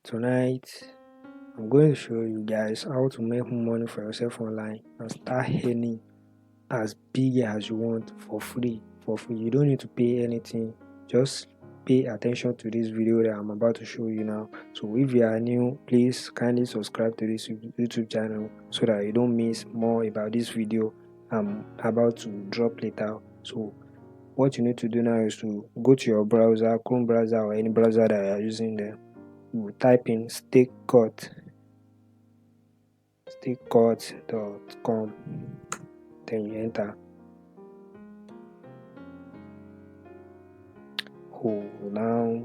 Tonight, I'm going to show you guys how to make money for yourself online and start earning as big as you want for free. You don't need to pay anything. Just pay attention to this video that I'm about to show you now. So if you are new, please kindly subscribe to this YouTube channel so that you don't miss more about this video I'm about to drop later. So what you need to do now is to go to your browser, Chrome browser or any browser that you are using there. You type in stakecut.com, then you enter. Now,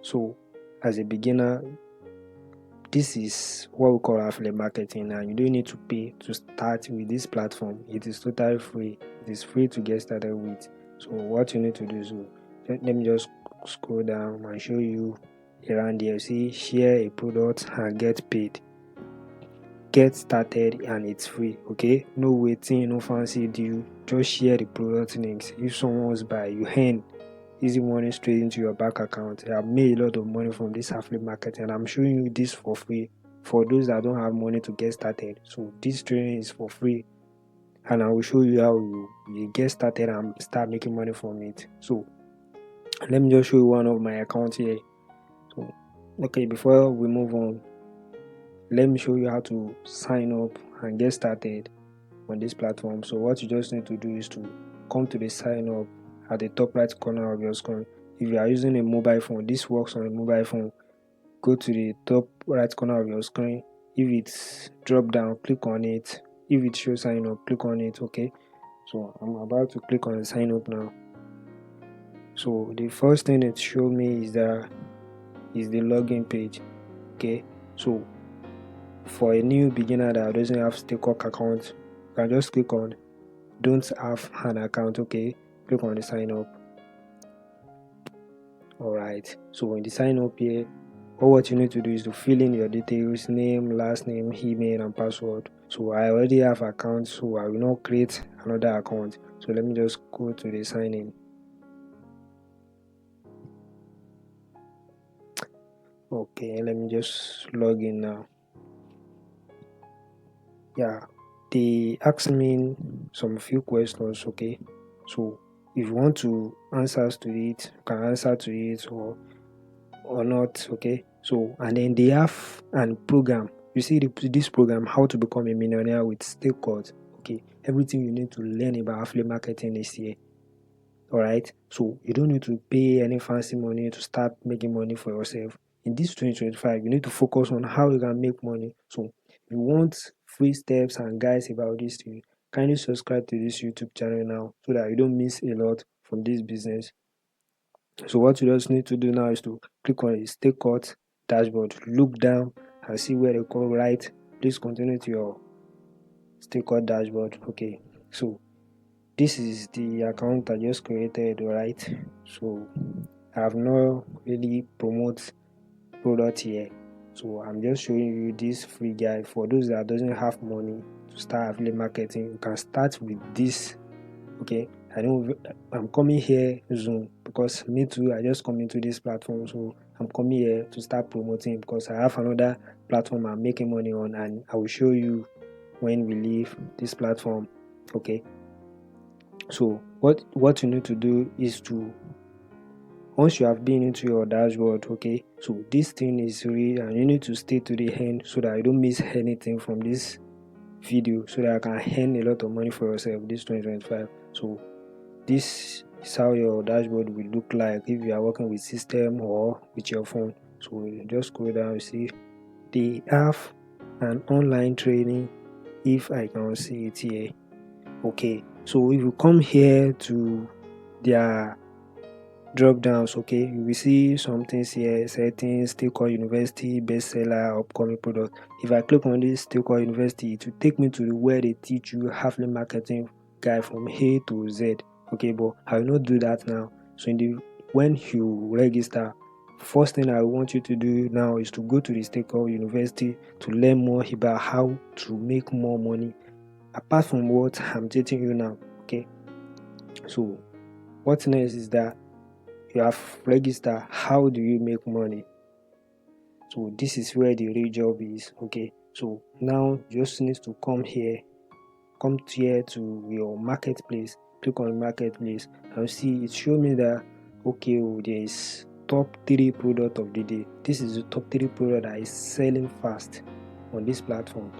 so as a beginner, this is what we call affiliate marketing, and you don't need to pay to start with this platform. It is totally free. It is free to get started with. So what you need to do is, let me just scroll down and show you around here. See, share a product and get paid. Get started and it's free. Okay, no waiting, no fancy deal. Just share the product links. If someone wants buy, you earn easy money straight into your bank account. I've made a lot of money from this affiliate marketing, and I'm showing you this for free for those that don't have money to get started. So this training is for free, and I will show you how you get started and start making money from it. So let me just show you one of my accounts here. So okay, before we move on, let me show you how to sign up and get started on this platform. So what you just need to do is to come to the sign up at the top right corner of your screen. If you are using a mobile phone, this works on a mobile phone. Go to the top right corner of your screen. If it's drop down, click on it. If it shows sign up, click on it. Okay, so I'm about to click on the sign up now. So the first thing it showed me is the login page. Okay, so for a new beginner that doesn't have Stakework account, you can just click on don't have an account. Okay, click on the sign up. Alright, so in the sign up here, all what you need to do is to fill in your details, name, last name, email and password. So I already have account, so I will not create another account. So let me just go to the sign in. Okay, let me just log in now. Yeah, they asked me some few questions. Okay, so if you want to answers to it, you can answer to it or not. Okay, so and then they have an program. You see this program, how to become a millionaire with Stakecut. Okay, everything you need to learn about affiliate marketing is here. All right, so you don't need to pay any fancy money to start making money for yourself. In this 2025, you need to focus on how you can make money. So if you want free steps and guides about this thing, kindly subscribe to this YouTube channel now so that you don't miss a lot from this business. So what you just need to do now is to click on the Stakecut dashboard, look down and see where they call right. Please continue to your Stakecut dashboard. Okay, so this is the account I just created, right? So I have not really promote product here. So I'm just showing you this free guide for those that doesn't have money to start affiliate marketing. You can start with this. Okay, I'm coming here soon because me too, I just come into this platform, so I'm coming here to start promoting because I have another platform I'm making money on, and I will show you when we leave this platform. Okay, so what you need to do is to, once you have been into your dashboard, okay, so this thing is real and you need to stay to the end so that you don't miss anything from this video, so that I can earn a lot of money for yourself this 2025. So this is how your dashboard will look like if you are working with system or with your phone. So you just scroll down, you see they have an online training, if I can see it here. Okay, so if you come here to their drop downs, okay, you will see some things here, settings, Stakecut University, bestseller, upcoming product. If I click on this Stakecut University, it will take me to where they teach you affiliate marketing guide from A to Z. Okay, but I will not do that now. So when you register, first thing I want you to do now is to go to the Stakecut University to learn more about how to make more money apart from what I'm teaching you now. Okay, so what next is that you have registered. How do you make money? So this is where the real job is. Okay, so now you just need to come here to your marketplace, click on marketplace, and see it show me that okay, there is top 3 product of the day. This is the top 3 product that is selling fast on this platform.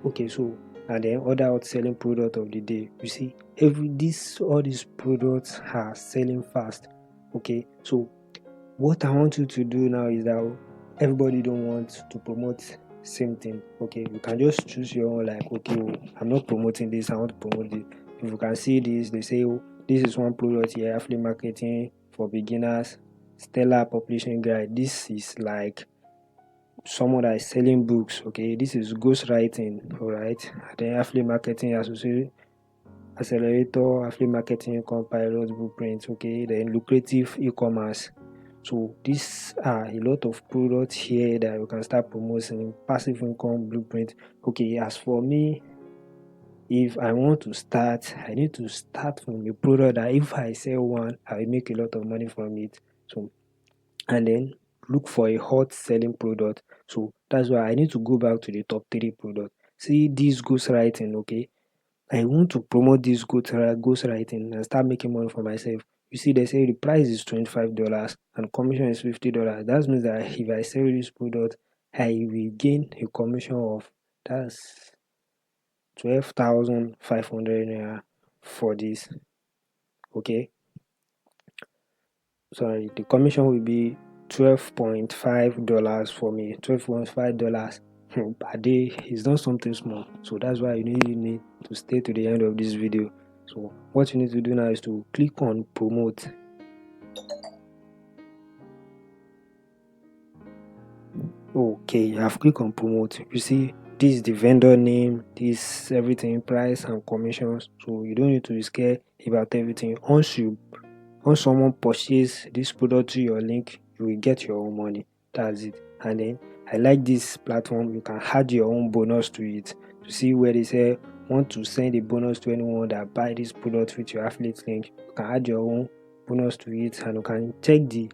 Okay, so and then other outselling product of the day. You see, all these products are selling fast. Okay, so what I want you to do now is that everybody don't want to promote same thing. Okay, you can just choose your own, like okay, I'm not promoting this, I want to promote this. If you can see this, they say this is one product here, affiliate marketing for beginners, stellar publishing guide. This is like someone that is selling books. Okay, this is ghostwriting. All right, then affiliate marketing associate accelerator, affiliate marketing compilers, blueprint. Okay, then lucrative e-commerce. So these are a lot of products here that you can start promoting. Passive income blueprint. Okay, as for me, if I want to start, I need to start from a product that if I sell one, I will make a lot of money from it. So and then look for a hot selling product. So that's why I need to go back to the top 3 product. See this ghostwriting, okay? I want to promote this ghostwriting and start making money for myself. You see, they say the price is $25 and commission is $50. That means that if I sell this product, I will gain a commission of that's 12,500 naira for this. Okay, sorry, the commission will be $12.5 for me. $12.5 per day is not something small. So that's why you need to stay to the end of this video. So what you need to do now is to click on promote. Okay, I've clicked on promote. You see, this is the vendor name, this everything, price and commissions. So you don't need to be scared about everything. Once someone purchases this product to your link, you will get your own money. That's it. And then I like this platform. You can add your own bonus to it. To see where they say want to send a bonus to anyone that buy this product with your affiliate link. You can add your own bonus to it, and you can check the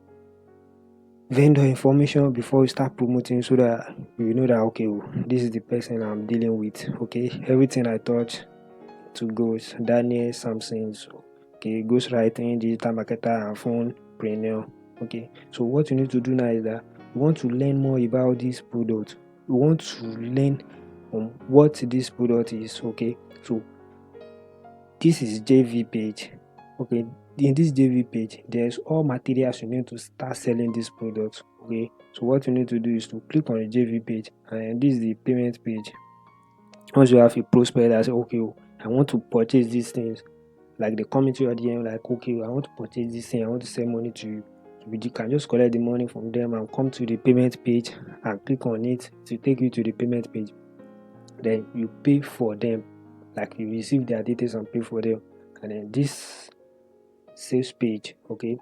vendor information before you start promoting so that you know that okay, this is the person I'm dealing with. Okay, everything I touch to goes Daniel Samson. So okay, ghostwriting, digital marketer, and phone preneur. Okay, so what you need to do now is that you want to learn more about this product. You want to learn what this product is. Okay, so this is JV page. Okay, in this JV page, there's all materials you need to start selling this product. Okay, so what you need to do is to click on the JV page, and this is the payment page. Once you have a prospect that say, okay, I want to purchase these things, like they come into your DM, like, okay, I want to purchase this thing, I want to send money to you. You can just collect the money from them and come to the payment page and click on it to take you to the payment page. Then you pay for them, like you receive their details and pay for them. And then this sales page, okay,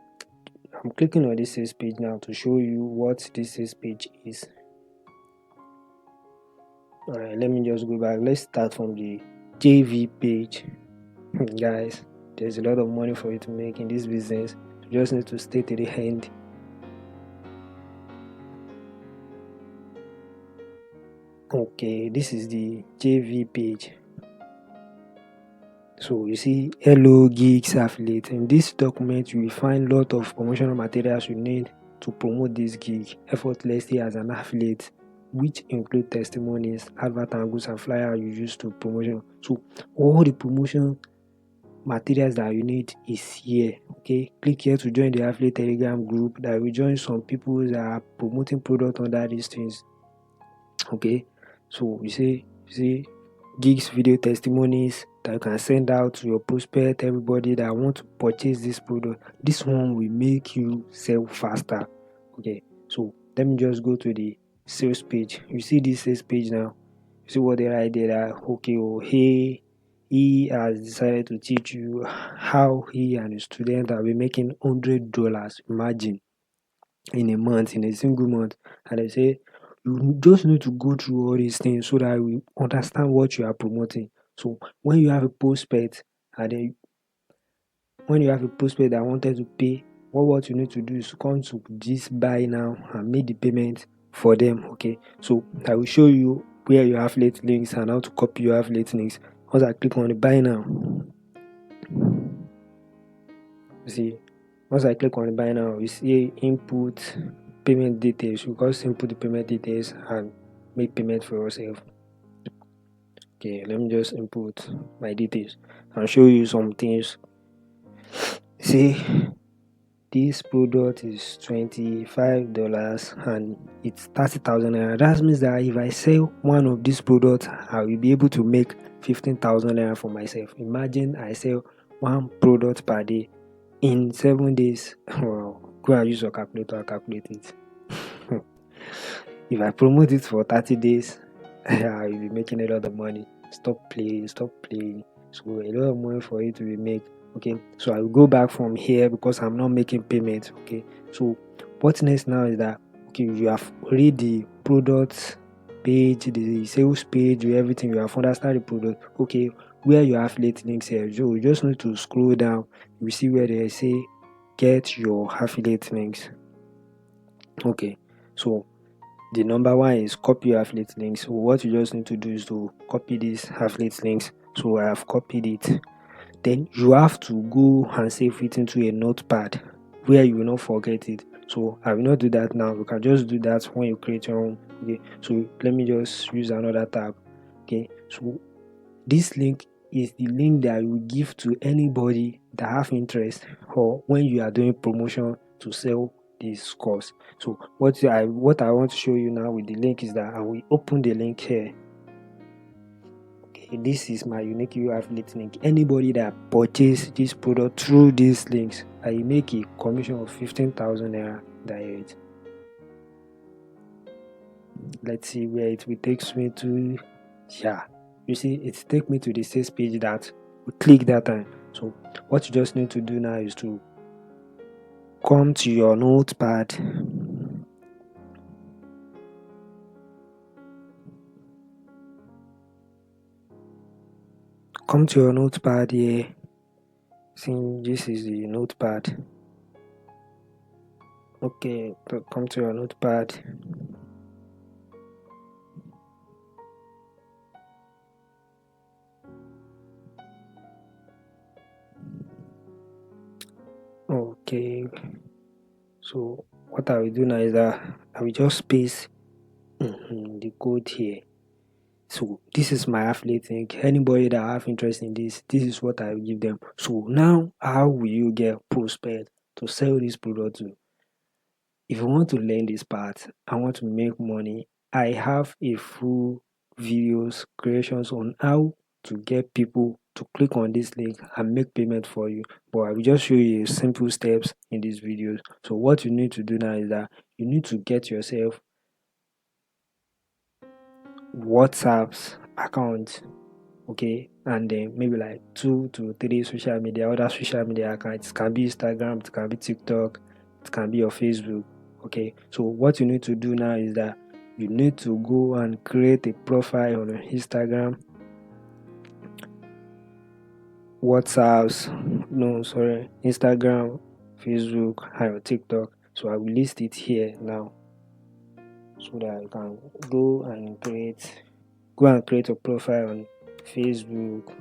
I'm clicking on this sales page now to show you what this sales page is. Alright, let me just go back. Let's start from the JV page. Guys, there's a lot of money for you to make in this business. You just need to stay to the end. Okay, this is the JV page. So you see, hello Geeks Affiliate. In this document, you will find a lot of promotional materials you need to promote this gig effortlessly as an affiliate, which include testimonies, advert angles, and flyer you use to promotion. So all the promotion materials that you need is here. Okay, click here to join the affiliate Telegram group that will join some people that are promoting product under these things. Okay, so you see gigs video testimonies that you can send out to your prospect, everybody that want to purchase this product. This one will make you sell faster. Okay, so let me just go to the sales page. You see this sales page now. You see what they write there that okay, hey, he has decided to teach you how he and his student are making $100. Imagine, in a month, in a single month. And they say you just need to go through all these things so that we understand what you are promoting. So when you have a prospect and then when you have a prospect that wanted to pay, what you need to do is to come to this buy now and make the payment for them. Okay, so I will show you where your affiliate links and how to copy your affiliate links. Once I click on the buy now, you see, once I click on the buy now, you see input payment details. You just input the payment details and make payment for yourself. Okay, let me just input my details and show you some things. See, this product is $25 and it's 30,000 naira. That means that if I sell one of these products, I will be able to make 15,000 naira for myself. Imagine I sell one product per day in 7 days. Wow, go and use your calculator and calculate it. If I promote it for 30 days, I will be making a lot of money. Stop playing. So a lot of money for you to be made. Okay, so I will go back from here because I'm not making payment. Okay, so what next now is that, okay, you have read the product page, the sales page, everything. You have understand the product. Okay, where your affiliate links here, you just need to scroll down. You see where they say get your affiliate links. Okay, so the number one is copy your affiliate links. So what you just need to do is to copy these affiliate links. So I have copied it. Then you have to go and save it into a notepad where you will not forget it. So I will not do that now. You can just do that when you create your own. Okay, so let me just use another tab. Okay, so this link is the link that you give to anybody that have interest or when you are doing promotion to sell this course. So what I want to show you now with the link is that I will open the link here. Okay, this is my unique UI affiliate link. Anybody that purchase this product through these links, I make a commission of 15,000 naira direct. Let's see where it will take me to. Yeah, you see, it take me to the sales page that we click that time. So what you just need to do now is to come to your notepad. Come to your notepad here. See, this is the notepad. Okay, so come to your notepad. Okay, so what I will do now is that I will just paste the code here. So this is my affiliate link. Anybody that have interest in this is what I will give them. So now, how will you get prospect to sell this product to? If you want to learn this part, I want to make money, I have a full videos creations on how to get people to click on this link and make payment for you. But I will just show you simple steps in these videos. So what you need to do now is that you need to get yourself WhatsApp's account, okay, and then maybe like 2 to 3 social media, other social media accounts. It can be Instagram, it can be TikTok, it can be your Facebook. Okay, so what you need to do now is that you need to go and create a profile on Instagram, Instagram, Facebook, and TikTok. So I will list it here now so that you can go and create a profile on Facebook,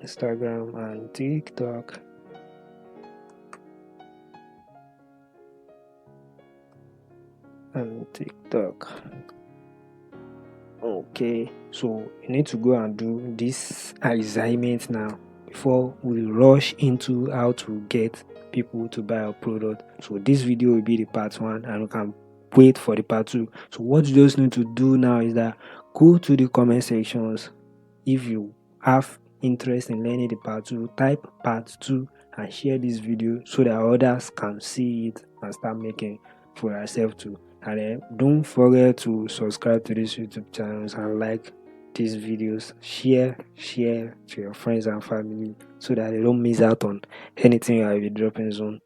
Instagram and TikTok. Okay, so you need to go and do this assignment now before we rush into how to get people to buy our product. So this video will be the part 1 and we can wait for the part 2. So what you just need to do now is that go to the comment sections. If you have interest in learning the part 2, type part 2 and share this video so that others can see it and start making for yourself too. And then don't forget to subscribe to this YouTube channel and like these videos. Share to your friends and family so that they don't miss out on anything I will be dropping soon.